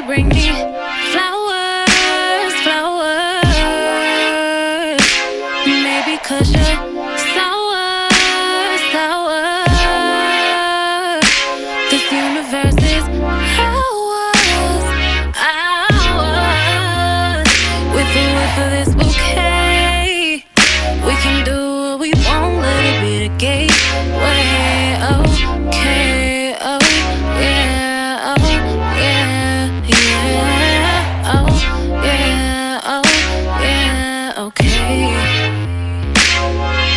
bring me flowers, flowers. Maybe 'cause you're sour, sour. This universe is ours, ours. With a whiff of this bouquet, we can do what we want, let it be the gateway. Okay, oh yeah, oh yeah, yeah, oh yeah, oh yeah, okay.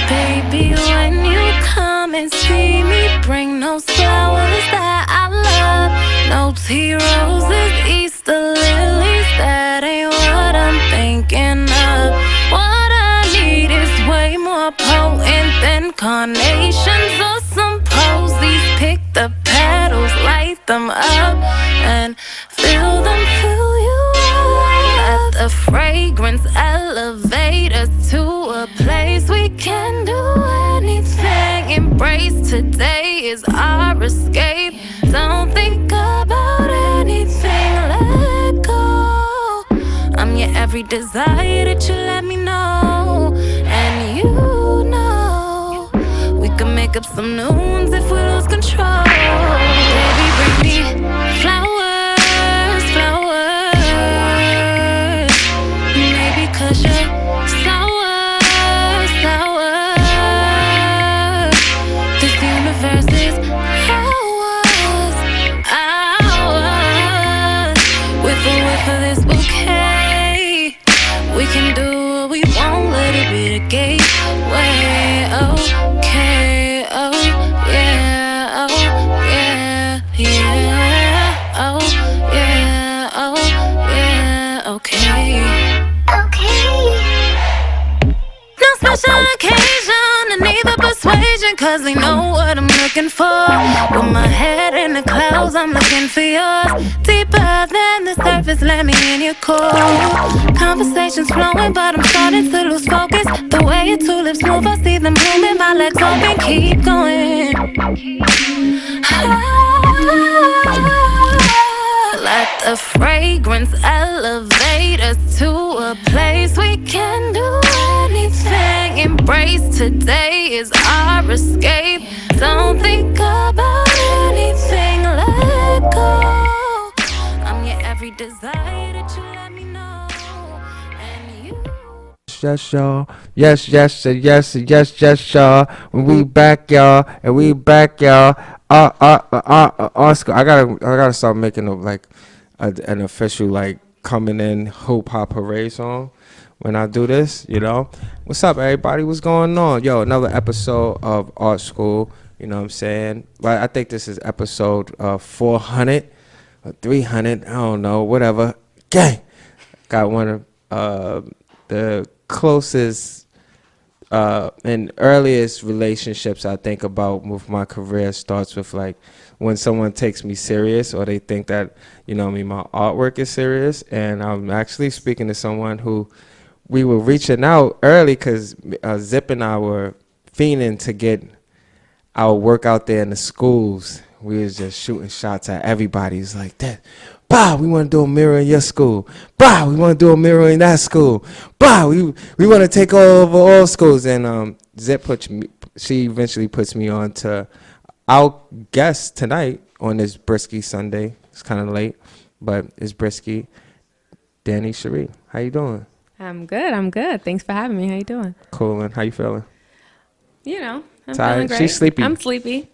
Baby, when you come and see me, bring those flowers that I love. No tea roses, Easter lilies, that ain't what I'm thinking of. What I need is way more potent than carnations or some posies. Pick the petals, light them up, and fill them, fill you up. Let the fragrance elevate us to a place we can do anything. Embrace today is our escape. Don't think about anything, let go. I'm your every desire that you let me know. And you know we can make up some new ones if we lose control. Baby, bring me flowers, flowers. Maybe 'cause you're sour, sour. This universe is ours, ours. With a whiff of this bouquet, we can do what we want, let it be the gateway. Okay, oh yeah, oh yeah, yeah, oh yeah, oh yeah, okay. No special occasion and neither persuasion, 'cause they know what I'm looking for. With my head in the clouds, I'm looking for yours. Deeper than the surface, let me in your core. Conversations flowing, but I'm starting to lose focus. The way your two lips move, I see them blooming. My legs open, keep going. Let the fragrance elevate us to a place we can do anything. Embrace today is our escape. Don't think about anything, let go. I'm your every desire that you let me know. And you. Yes, y'all. Yes, yes, yes, yes, yes, y'all. We back, y'all, and we back, y'all. Oscar, I gotta start making an official coming in hip hop parade song when I do this. You know, what's up, everybody? What's going on? Yo, another episode of Art School. You know what I'm saying? But I think this is episode 400 or 300. I don't know, whatever. Gang, got one of the closest and earliest relationships I think about with my career starts with when someone takes me serious, or they think that, you know what I mean, my artwork is serious. And I'm actually speaking to someone who we were reaching out early because Zip and I were fiending to get our work out there in the schools. We was just shooting shots at everybody. It's like that. Bah, we want to do a mirror in your school. Bah, we want to do a mirror in that school. Bah, we want to take over all schools. And Zip she eventually puts me on to our guest tonight on this Brisky Sunday. It's kind of late, but it's Brisky. Danny Cherie, how you doing? I'm good. Thanks for having me. How you doing? Cool. And how you feeling? You know, I'm tired? feeling great. She's sleepy. I'm sleepy.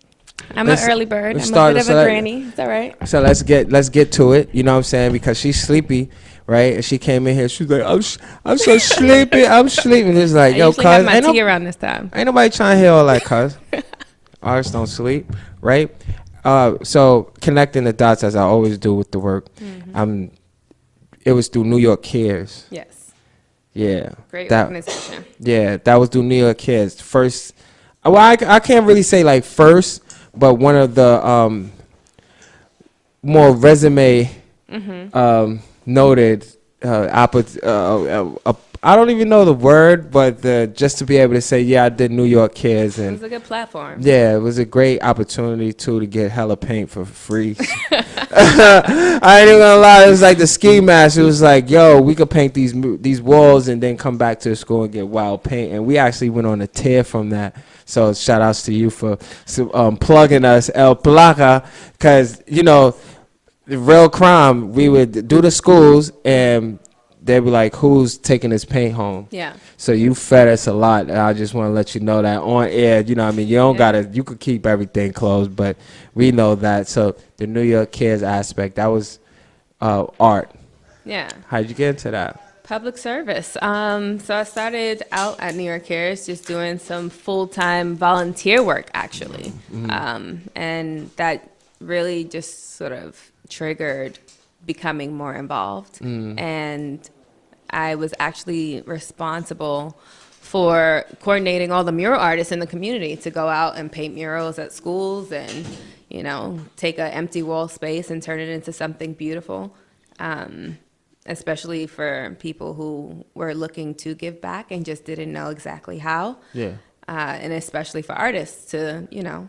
I'm an early bird. I'm a bit of a granny. Is that right? So let's get to it. You know what I'm saying? Because she's sleepy, right? And she came in here. She's like, I'm so sleepy. I'm sleeping. It's like, yo, cuz. I usually have my tea around this time. Ain't nobody trying to hear all that, cuz. Artists don't sleep, right? So connecting the dots as I always do with the work. Mm-hmm. It was through New York Cares. Yes. Yeah. Great organization. Yeah, that was through New York Cares. First, well, I can't really say first, but one of the more resume noted I don't even know the word, but just to be able to say, yeah, I did New York Cares, It and was a good platform. yeah, it was a great opportunity too to get hella paint for free. I ain't even gonna lie, it was like the ski mask. It was like, yo, we could paint these walls and then come back to the school and get wild paint. And we actually went on a tear from that. So shout outs to you for plugging us, El Placa, because you know, the real crime. We would do the schools and they'd be like, who's taking this paint home? Yeah. So you fed us a lot, and I just want to let you know that on air, you know what I mean? You don't gotta, you could keep everything closed, but we know that. So the New York Cares aspect, that was art. Yeah. How'd you get into that? Public service. So I started out at New York Cares just doing some full-time volunteer work, actually. And that really just sort of triggered becoming more involved. And I was actually responsible for coordinating all the mural artists in the community to go out and paint murals at schools and, you know, take an empty wall space and turn it into something beautiful, especially for people who were looking to give back and just didn't know exactly how. Yeah. And especially for artists to, you know,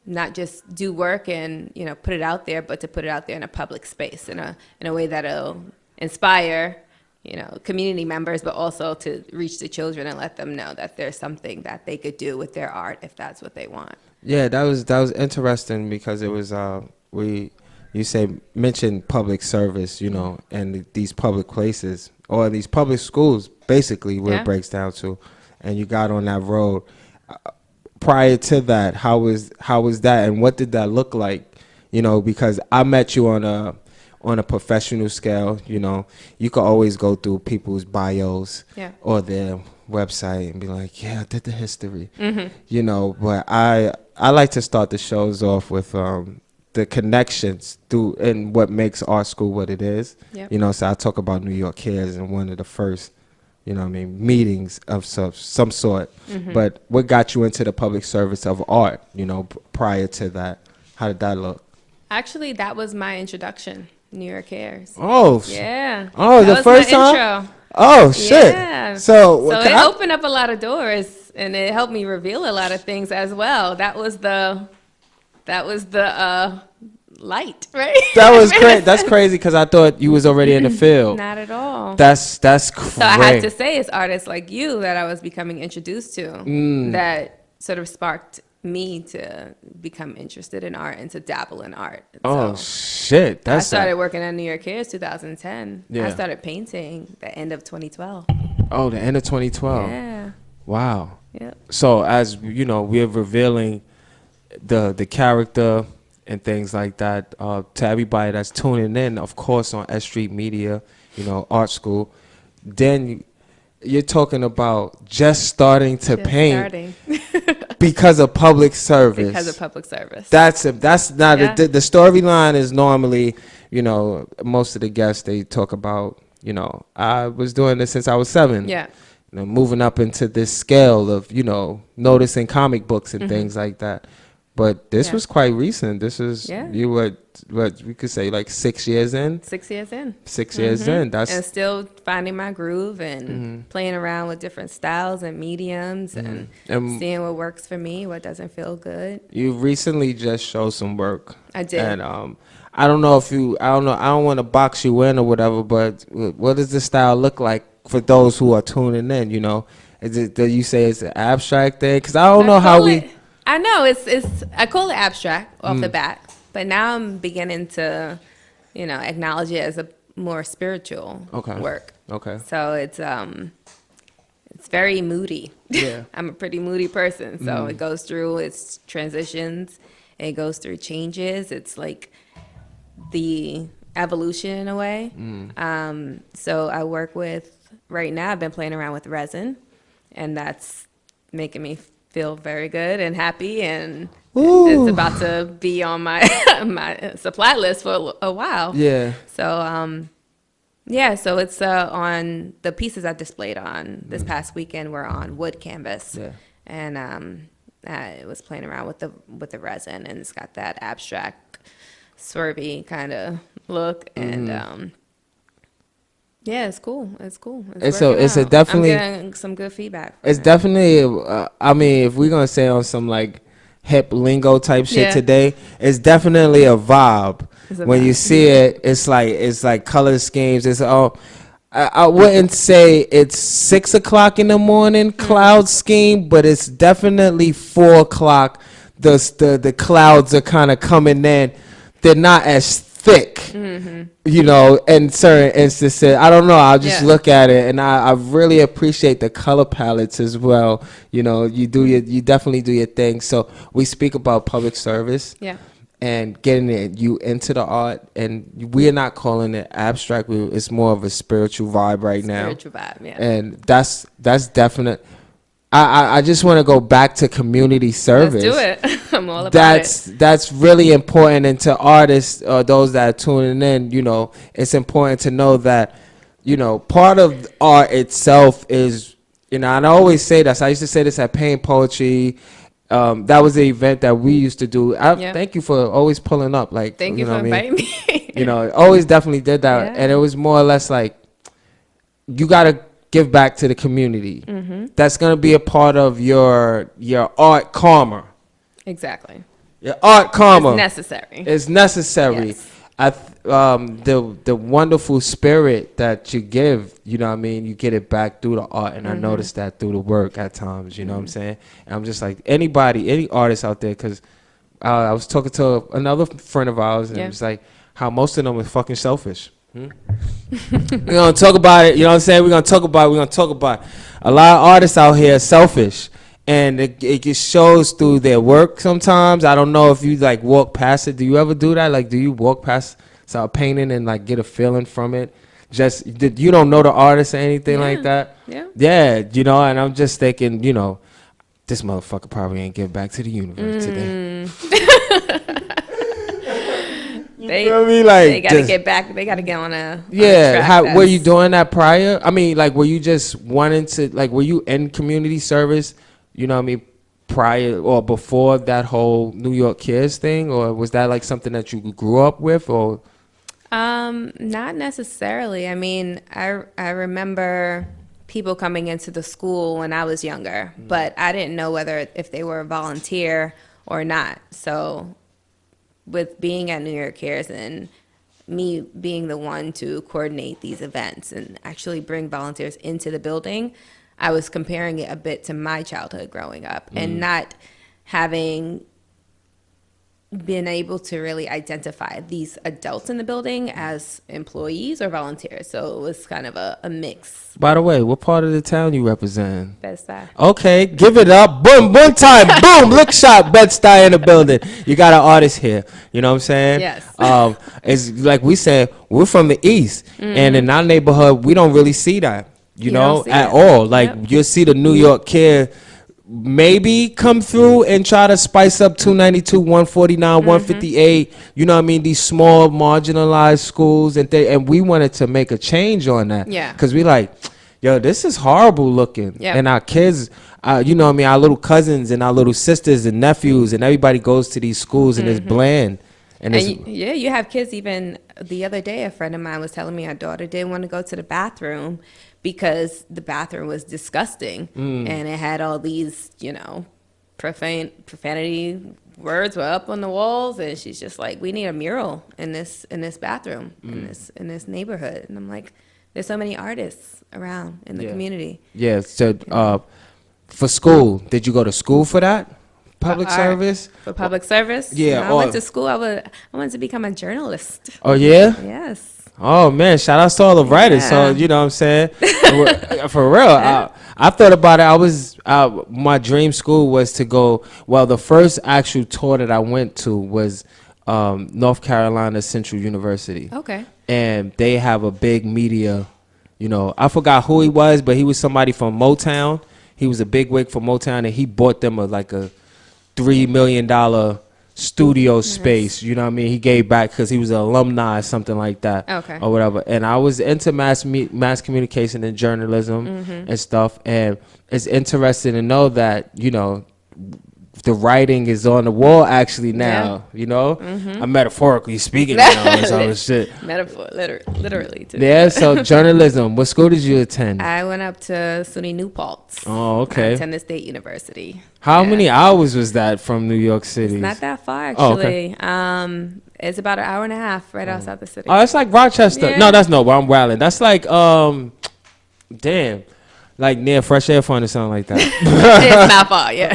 not just do work and, you know, put it out there, but to put it out there in a public space in a way that'll inspire, you know, community members, but also to reach the children and let them know that there's something that they could do with their art if that's what they want. Yeah, that was interesting because it was mentioned public service, you know, and these public places or these public schools, basically where it breaks down to, and you got on that road. Prior to that, how was that, and what did that look like? You know, because I met you on a professional scale. You know, you could always go through people's bios or their website and be like, yeah, I did the history. You know, but I like to start the shows off with the connections through and what makes art school what it is. You know, so I talk about New York Cares and one of the first, you know what I mean, meetings of some sort. But what got you into the public service of art, you know, prior to that? How did that look? Actually, that was my introduction, New York Cares. Oh. Yeah. Oh, that the first time? Intro. Oh, shit. Yeah. So it opened up a lot of doors, and it helped me reveal a lot of things as well. That was the light, right? That was great. That's crazy because I thought you was already in the field. Not at all. That's great. So I had to say, it's artists like you that I was becoming introduced to that sort of sparked me to become interested in art and to dabble in art. Oh, shit. I started working at New York Cares 2010. Yeah. I started painting the end of 2012. Oh, the end of 2012. Yeah. Wow. Yep. So as you know, we're revealing the character and things like that to everybody that's tuning in, of course, on S.STREET Media, you know, art school. Then you're talking about just starting to paint because of public service. Because of public service. That's not the storyline is normally, you know, most of the guests, they talk about, you know, I was doing this since I was 7. Yeah. You know, moving up into this scale of, you know, noticing comic books and things like that. But this was quite recent. This is you what we could say like 6 years in. 6 years in. 6 years in. That's and still finding my groove and playing around with different styles and mediums and seeing what works for me, what doesn't feel good. You recently just showed some work. I did. And I don't know if you I don't want to box you in or whatever, but what does the style look like for those who are tuning in? You know, is it do you say it's an abstract thing? Because I don't know how we. I know it's I call it abstract off the bat, but now I'm beginning to, you know, acknowledge it as a more spiritual work. Okay. So it's very moody. Yeah. I'm a pretty moody person, so it goes through its transitions, it goes through changes. It's like the evolution in a way. So I work with right now. I've been playing around with resin, and that's making me feel very good and happy, and it's about to be on my my supply list for a while. Yeah. So so it's on the pieces I displayed on this past weekend were on wood canvas. Yeah. And I was playing around with the resin, and it's got that abstract, swervy kind of look, and Yeah, it's cool. It's cool. It's Working a out. I'm definitely getting some good feedback from it's it. definitely I mean, if we're gonna say on some like hip lingo type shit Yeah, today, it's definitely a vibe. it's a When you vibe. see it, it's like color schemes. It's I wouldn't say it's 6 o'clock in the morning cloud scheme, but it's definitely 4 o'clock. The clouds are kind of coming in. They're not as thick, you know, in certain instances. I don't know. I'll just Yeah. look at it, and I really appreciate the color palettes as well. You know, you definitely do your thing. So we speak about public service Yeah. and getting you into the art, and we're not calling it abstract. It's more of a spiritual vibe right now, Spiritual vibe. Yeah. and that's definite. I just want to go back to community service. Let's do it. I'm all about it. That's really important, and to artists or those that are tuning in, you know, it's important to know that, you know, part of art itself is, you know, and I always say this. I used to say this at Pain Poetry. That was the event that we used to do. Yeah. Thank you for always pulling up. Like, Thank you you know for what I mean? inviting me. You know, always definitely did that, Yeah. and it was more or less like you gotta give back to the community. That's gonna be a part of your art karma. Exactly. Your art karma It's necessary. is necessary. Yes. The wonderful spirit that you give, you know what I mean, you get it back through the art, and I noticed that through the work at times, you know what I'm saying. And I'm just like any artist out there, because I was talking to another friend of ours, and Yeah. it was like how most of them are fucking selfish. We're gonna talk about it, you know what I'm saying? We're gonna talk about it. A lot of artists out here are selfish, and it just shows through their work sometimes. I don't know if you like walk past it. Do you ever do that? Like, do you walk past a painting and like get a feeling from it? You don't know the artist or anything like Yeah. that? Yeah. Yeah, you know, and I'm just thinking, you know, this motherfucker probably ain't give back to the universe today. They, You know what I mean? Like, they gotta just- get back. They gotta get on a Yeah, track how were you that's- doing that prior? I mean, like, were you just wanting to, like, were you in community service, you know what I mean, prior or before that whole New York Kids thing? Or was that, like, something that you grew up with? Or Not necessarily. I mean, I remember people coming into the school when I was younger, but I didn't know whether if they were a volunteer or not. So with being at New York Cares and me being the one to coordinate these events and actually bring volunteers into the building, I was comparing it a bit to my childhood growing up and not having been able to really identify these adults in the building as employees or volunteers. So it was kind of a mix. by the way, what part of the town you represent? Bed-Stuy. Okay, give it up. Boom, one time, boom, lick shot, Bed-Stuy in the building. You got an artist here. You know what I'm saying? Yes. It's like we said, we're from the East, and in our neighborhood, we don't really see that, you know, don't see at it. all. Like, Yep. you'll see the New York kid maybe come through and try to spice up 292, 149, 158. You know what I mean? These small marginalized schools, and we wanted to make a change on that. Yeah. Because we like, yo, this is horrible looking. Yep. And our kids, you know what I mean, our little cousins and our little sisters and nephews, and everybody goes to these schools and it's bland. And it's, Yeah, you have kids. Even the other day, a friend of mine was telling me her daughter didn't want to go to the bathroom because the bathroom was disgusting and it had all these, you know, profanity words were up on the walls, and she's just like, "We need a mural in this bathroom in this neighborhood." And I'm like, "There's so many artists around in the Yeah. community." yeah, so for school, did you go to school for that? Public art. service? For public service? Yeah, No, I or- went to school. I wanted to become a journalist. Oh, yeah? Yes. Oh man, shout out to all the writers. So Yeah. you know what I'm saying? For real, I thought about it. My dream school was to go. Well, the first actual tour that I went to was North Carolina Central University. Okay. And they have a big media. You know, I forgot who he was, but he was somebody from Motown. He was a big wig for Motown, and he bought them a $3 million studio space. You know what I mean? He gave back because he was an alumni or something like that. Okay. Or whatever. And I was into mass communication and journalism and stuff. And it's interesting to know that, you know, the writing is on the wall actually now, you know? I'm metaphorically speaking now and all this shit. Metaphor, literally too. Yeah, so journalism. What school did you attend? I went up to SUNY New Paltz. Oh, okay. Tennessee State University. How many hours was that from New York City? It's not that far Oh, actually. okay. It's about an hour and a half right outside the city. Oh, that's like Rochester. Yeah. No, that's no, I'm wilding. That's like damn. Like near Fresh Air Fund or something like that. It's not far, yeah.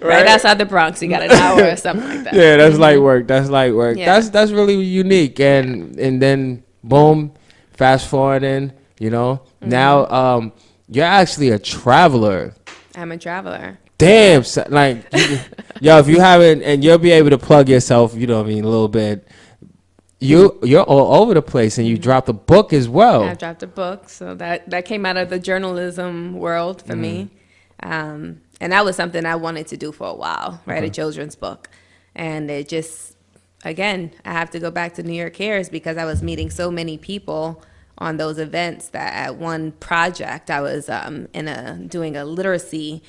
Right outside the Bronx, you got an hour or something like that. Yeah, that's light work. That's light work. Yeah. That's really unique. And then boom, fast forwarding, you know. Now you're actually a traveler. I'm a traveler. Damn, like yo, if you haven't, and you'll be able to plug yourself, you know what I mean, a little bit. You're all over the place, and you dropped a book as well. I dropped a book, so that came out of the journalism world for me, and that was something I wanted to do for a while, write a children's book, and it just, again, I have to go back to New York Cares because I was meeting so many people on those events that at one project I was doing a literacy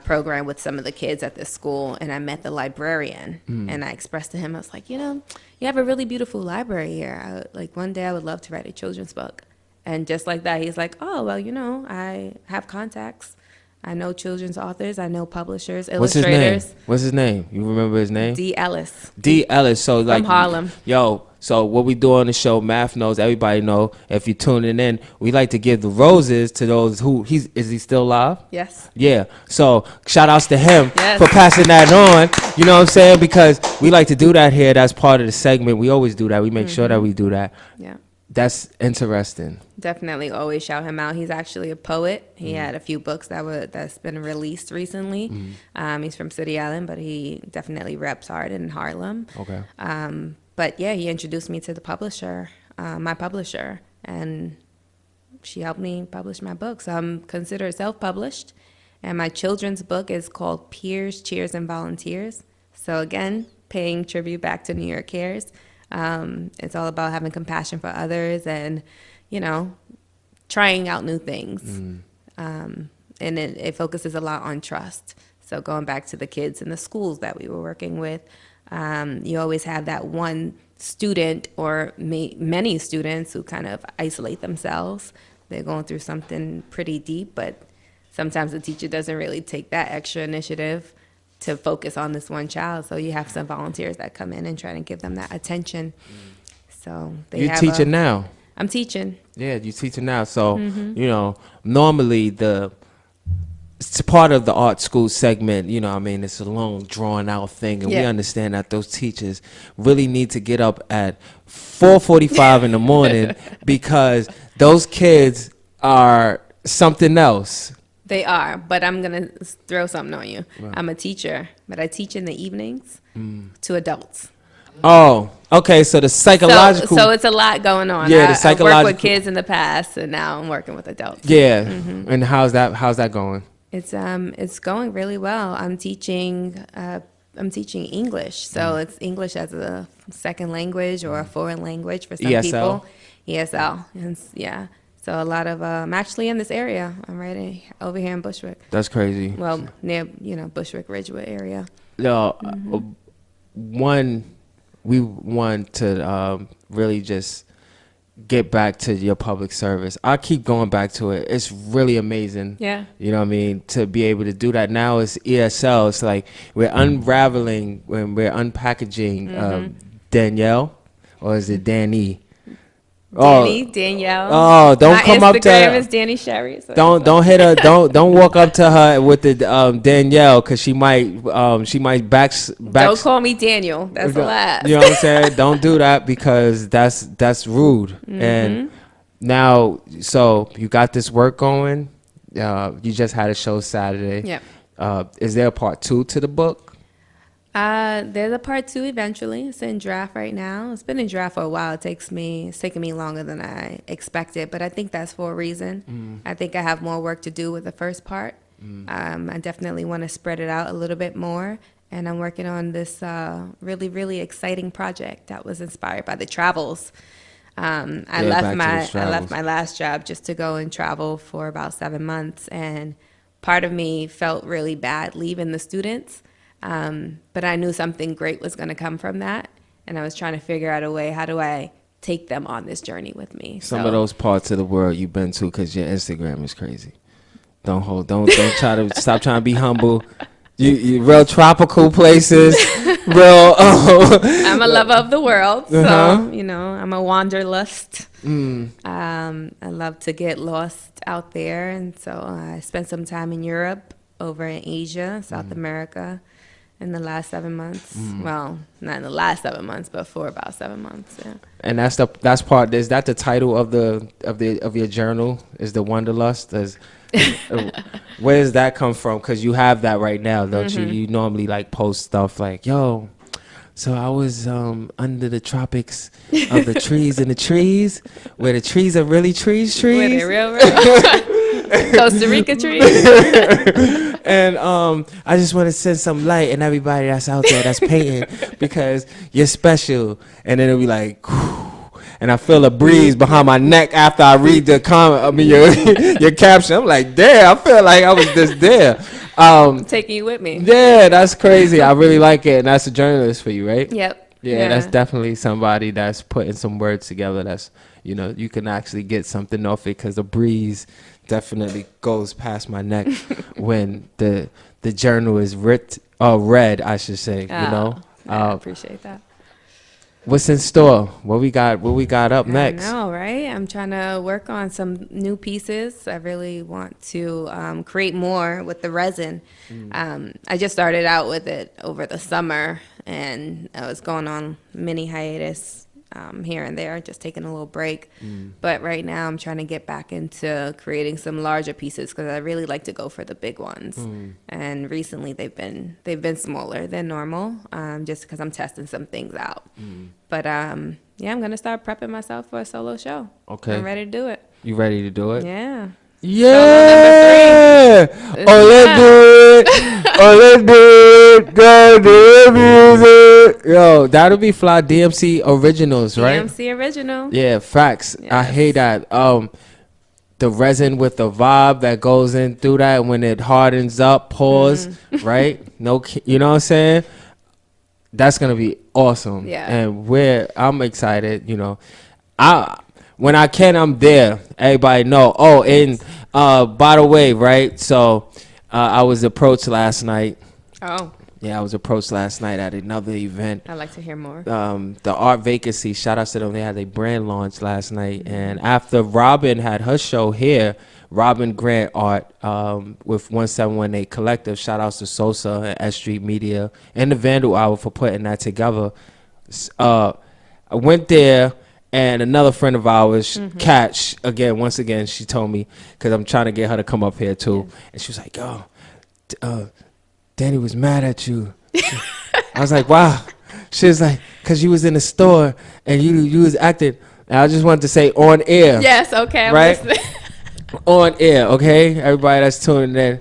program with some of the kids at this school, and I met the librarian, and I expressed to him, I was like, you have a really beautiful library here. Like one day I would love to write a children's book. And just like that, he's like, oh, well, I have contacts. I know children's authors. I know publishers, illustrators. What's his name? You remember his name? D. Ellis. D. Ellis. So like From Harlem. Yo, so what we do on the show, Math knows, everybody know. If you're tuning in, we like to give the roses to those who is he still alive? Yes. Yeah. So shout outs to him Yes. for passing that on. You know what I'm saying? Because we like to do that here. That's part of the segment. We always do that. We make sure that we do that. Yeah. That's interesting. Definitely always shout him out. He's actually a poet. He had a few books that's been released recently. He's from City Island, but he definitely reps hard in Harlem. Okay. But yeah, he introduced me to the publisher, my publisher, and she helped me publish my book. So I'm considered self-published, and my children's book is called Peers, Cheers, and Volunteers. So again, paying tribute back to New York Cares. It's all about having compassion for others and, trying out new things. And it focuses a lot on trust. So going back to the kids in the schools that we were working with, you always have that one student or many students who kind of isolate themselves. They're going through something pretty deep, but sometimes the teacher doesn't really take that extra initiative to focus on this one child. So you have some volunteers that come in and try to give them that attention. So You're teaching now. I'm teaching. Yeah, you're teaching now. So, normally it's part of the art school segment, it's a long drawn out thing. And we understand that those teachers really need to get up at 4:45 in the morning because those kids are something else. They are, but I'm going to throw something on you. Wow. I'm a teacher, but I teach in the evenings to adults. Oh, okay. So the psychological. So it's a lot going on. Yeah, the psychological. I worked with kids in the past, and now I'm working with adults. Yeah, and how's that going? It's going really well. I'm teaching English, so it's English as a second language or a foreign language for some people. ESL, and yeah. So a lot of I'm actually in this area. I'm right over here in Bushwick. That's crazy. Well, near Bushwick, Ridgewood area. No, we want to really just get back to your public service. I keep going back to it. It's really amazing. Yeah. You know what I mean? To be able to do that now is ESL. It's like we're unraveling when we're unpackaging Danielle, or is it Danny? Danielle. Oh, don't My come up to Instagram is Danny Sherry. So don't hit her. Don't walk up to her with the Danielle, because she might back. Don't call me Daniel. That's the last. You know what I'm saying? Don't do that, because that's rude. And now, so you got this work going. You just had a show Saturday. Yep. Is there a part 2 to the book? There's a part 2 eventually. It's in draft right now. It's been in draft for a while. It's taking me longer than I expected, but I think that's for a reason. I think I have more work to do with the first part. I definitely want to spread it out a little bit more, and I'm working on this really, really exciting project that was inspired by the travels. I left my last job just to go and travel for about 7 months, and part of me felt really bad leaving the students. But I knew something great was going to come from that. And I was trying to figure out a way, how do I take them on this journey with me? Some of those parts of the world you've been to, because your Instagram is crazy. Don't try to stop trying to be humble. You real tropical places, real. I'm a lover of the world, so I'm a wanderlust. I love to get lost out there, and so I spent some time in Europe, over in Asia, South America, in the last 7 months. Well, not in the last 7 months, but for about 7 months. Yeah. And that's part. Is that the title of your journal? Is the Wanderlust? Where does that come from? Because you have that right now, don't you? You normally like post stuff like, "Yo, so I was under the tropics of the trees and the trees, where the trees are really trees. Where they're real. Costa Rica trees." And I just want to send some light and everybody that's out there that's painting because you're special. And then it'll be like, whew, and I feel a breeze behind my neck after I read the comment. I mean, your caption. I'm like, damn, I feel like I was just there. Taking you with me. Yeah, that's crazy. I really like it. And that's a journalist for you, right? Yep. Yeah, that's definitely somebody that's putting some words together. That's, you can actually get something off it because the breeze definitely goes past my neck when the journal is read, I should say. I appreciate that. What's in store? What we got up next? I know, right? I'm trying to work on some new pieces. I really want to create more with the resin. I just started out with it over the summer, and I was going on mini hiatus here and there, just taking a little break. But right now I'm trying to get back into creating some larger pieces because I really like to go for the big ones. And recently they've been smaller than normal, just because I'm testing some things out. But I'm gonna start prepping myself for a solo show. Okay, I'm ready to do it. You ready to do it? Yeah. Yeah. Let's do it. Go do music. Yo, that'll be fly. DMC originals, right? DMC original. Yeah, facts. Yes. I hate that. The resin with the vibe that goes in through that when it hardens up, pause, right? No, you know what I'm saying? That's gonna be awesome. Yeah. And I'm excited. When I can, I'm there. Everybody know. Oh, and by the way, right? So I was approached last night. Oh. Yeah, I was approached last night at another event. I'd like to hear more. The Art Vacancy, shout out to them. They had a brand launch last night. And after Robin had her show here, Robin Grant Art with 1718 Collective, shout outs to Sosa and S.STREET Media and the Vandal Hour for putting that together. I went there. And another friend of ours, Kat, once again, she told me, because I'm trying to get her to come up here too. Yeah. And she was like, "Yo, Danny was mad at you." I was like, wow. She was like, because you was in the store and you was acting. And I just wanted to say on air. Yes, okay. I'm right? listening. On air, okay? Everybody that's tuning in.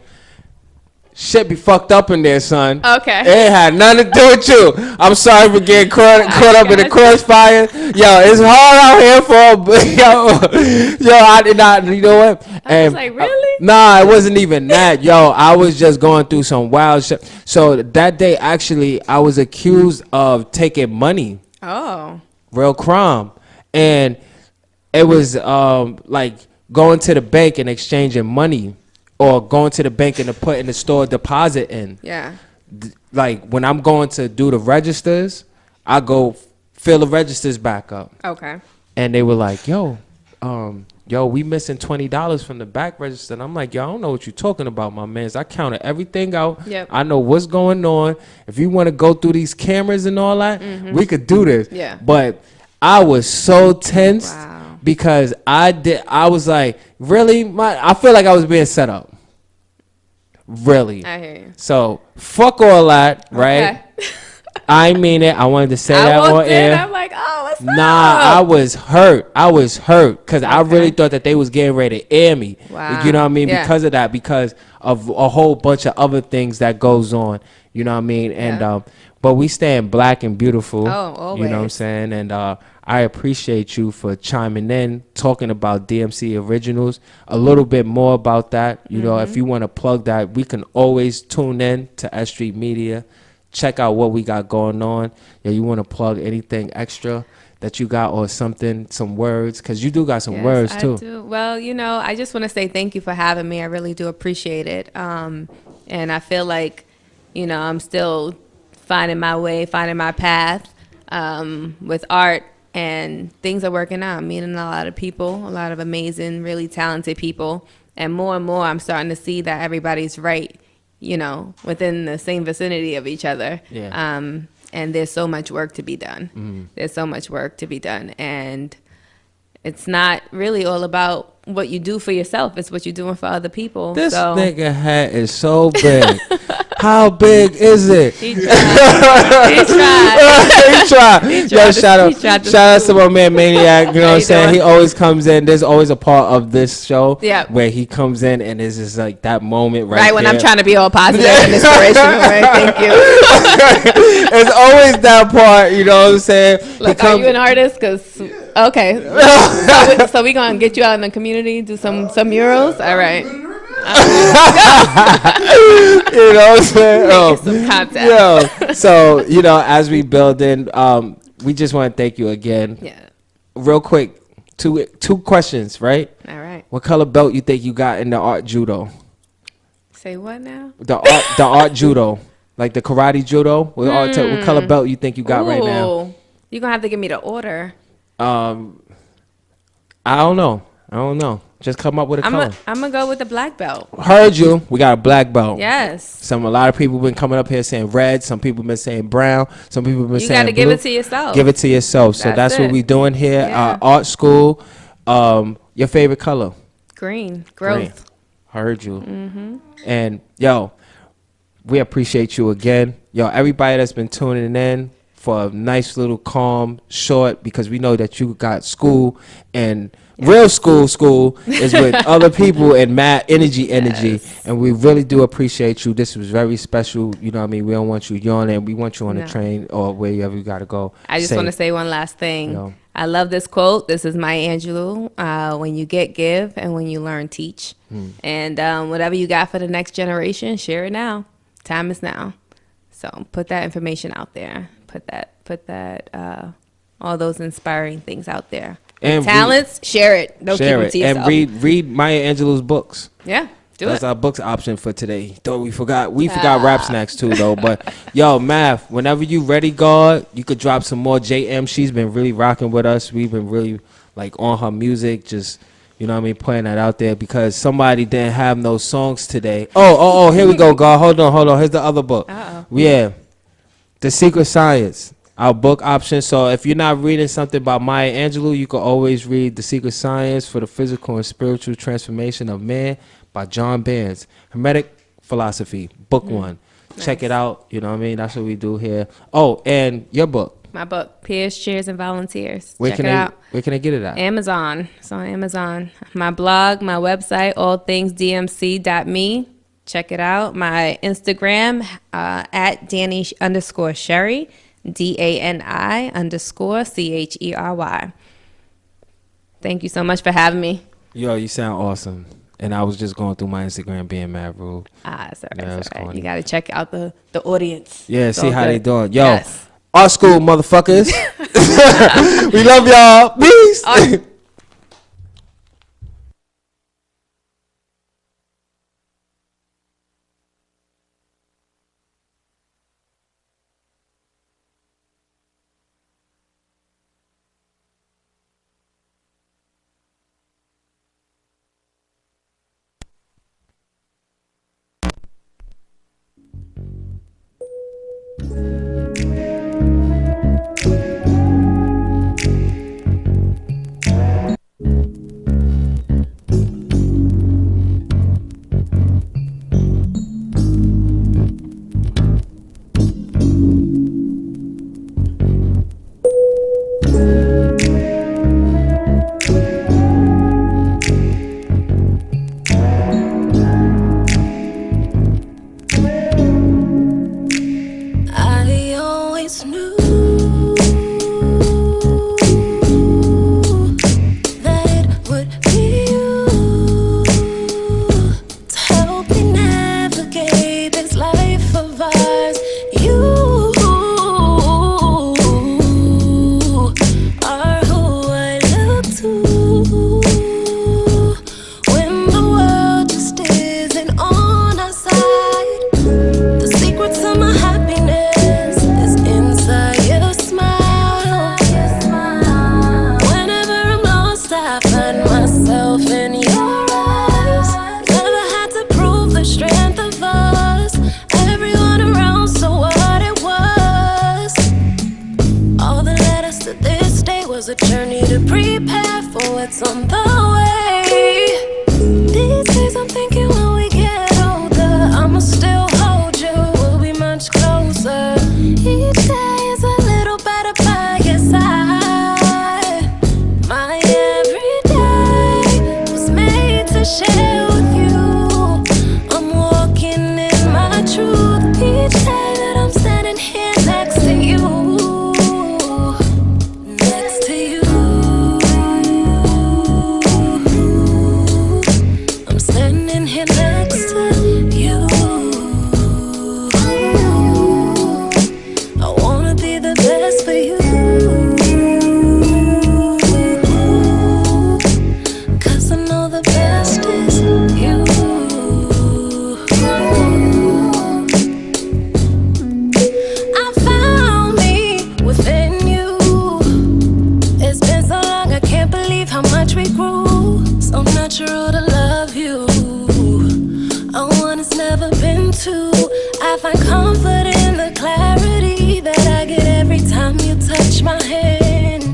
Shit be fucked up in there, son. Okay. It had nothing to do with you. I'm sorry for getting caught up in the crossfire. Yo, it's hard out here for I did not. You know what? I was like, really? Nah, it wasn't even that. Yo, I was just going through some wild shit. So that day, actually, I was accused of taking money. Oh. Real crime, and it was like going to the bank and exchanging money. Or going to the bank and putting the store deposit in. Yeah. Like when I'm going to do the registers, I go fill the registers back up. Okay. And they were like, yo, we missing $20 from the back register. And I'm like, yo, I don't know what you're talking about, my man. I counted everything out. Yep. I know what's going on. If you want to go through these cameras and all that, we could do this. Yeah. But I was so tense. Wow. Because I was like, really? I feel like I was being set up. Really. I hear you. So, fuck all that, right? Okay. I mean it. I wanted to say that on air. I'm like, oh, what's up? Nah, I was hurt. Because I really thought that they was getting ready to air me. Wow. You know what I mean? Yeah. Because of that. Because of a whole bunch of other things that goes on. You know what I mean? And but we stand black and beautiful. Oh, always. You know what I'm saying? And I appreciate you for chiming in, talking about DMC Originals, a little bit more about that. You know, if you want to plug that, we can always tune in to S.STREET Media. check out what we got going on. Yeah, you want to plug anything extra that you got or something, some words? Because you do got some words too. I do. Well, I just want to say thank you for having me. I really do appreciate it. And I feel like, I'm still finding my way, finding my path with art, and things are working out. I'm meeting a lot of people, a lot of amazing, really talented people. And more I'm starting to see that everybody's right, within the same vicinity of each other. Yeah. And there's so much work to be done. There's so much work to be done. And it's not really all about what you do for yourself. It's what you're doing for other people. This nigga hat is so big. How big is it? He tried. He tried. Yo, shout out to my man Maniac. You know what I'm saying? He always comes in. There's always a part of this show where he comes in and it's just like that moment right when there. I'm trying to be all positive and inspirational. Right? Thank you. It's always that part. You know what I'm saying? Like, are you an artist? Because okay, so we gonna get you out in the community, do some murals. All right. You know what I'm saying? Some contact. Yeah. So, as we build in, we just want to thank you again. Yeah. Real quick, two questions, right? All right. What color belt you think you got in the art judo? Say what now? The art judo, like the karate judo. What color belt you think you got right now? You're gonna have to give me the order. I don't know. Just come up with a color. I'm gonna go with the black belt. Heard you. We got a black belt. Yes. A lot of people been coming up here saying red. Some people been saying brown. Some people been saying blue. You gotta give it to yourself. Give it to yourself. So that's what we doing here. Yeah. Art school. Your favorite color? Green. Growth. Green. Heard you. Mm-hmm. And yo, we appreciate you again. Yo, everybody that's been tuning in for a nice little calm short, because we know that you got school and real school is with other people and mad energy. Yes. And we really do appreciate you. This was very special. You know what I mean? We don't want you yawning. We want you on the train or wherever you got to go. I just want to say one last thing. I love this quote. This is Maya Angelou. When you get, give, and when you learn, teach. And whatever you got for the next generation, share it now. Time is now. So put that information out there. Put that all those inspiring things out there. And talents, share it. Don't keep them to yourself. And read Maya Angelou's books. Yeah, that's our books option for today. Though we forgot Rap Snacks too though. But yo, Math, whenever you ready, God, you could drop some more JM. She's been really rocking with us. We've been really like on her music, just putting that out there because somebody didn't have no songs today. Oh, here we go, God. Hold on. Here's the other book. Yeah, The Secret Science. Our book option. So if you're not reading something by Maya Angelou, you can always read The Secret Science for the Physical and Spiritual Transformation of Man by John Barnes. Hermetic Philosophy, book 1. Nice. Check it out. You know what I mean? That's what we do here. Oh, and your book. My book, Peers, Cheers, and Volunteers. Check it out. Where can I get it at? Amazon. It's on Amazon. My blog, my website, allthingsdmc.me. Check it out. My Instagram, at Danny_Sherry. DANI_CHERY. Thank you so much for having me. Yo, you sound awesome. And I was just going through my Instagram being mad rude. It's all right. It's all right. You got to check out the audience. Yeah, see how they doing. Yo, Art School, motherfuckers. We love y'all. Peace. rest of this day was a journey to prepare for what's on the way. These days I'm thinking when we get older, I'ma still hold you, we'll be much closer. Each day is a little better by your side. My everyday was made to share with you. I'm walking in my truth each day that I'm standing here next to you. Next to you. I'm standing here next to you. I wanna be the best for you. 'Cause I know the best is you. I found me within you. It's been so long, I can't believe how much we grew. So natural to love you. A one it's never been two. I find comfort in the clarity that I get every time you touch my hand.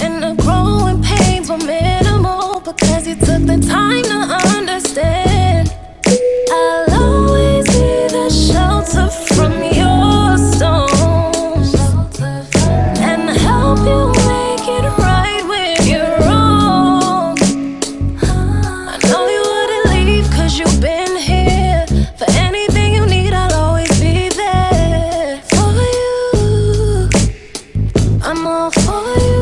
And the growing pains were minimal because you took the time to understand. I'll always be the shelter from your stones and help you make it right when you're wrong. I know you wouldn't leave 'cause you've been here. For anything you need, I'll always be there for you. I'm all for you.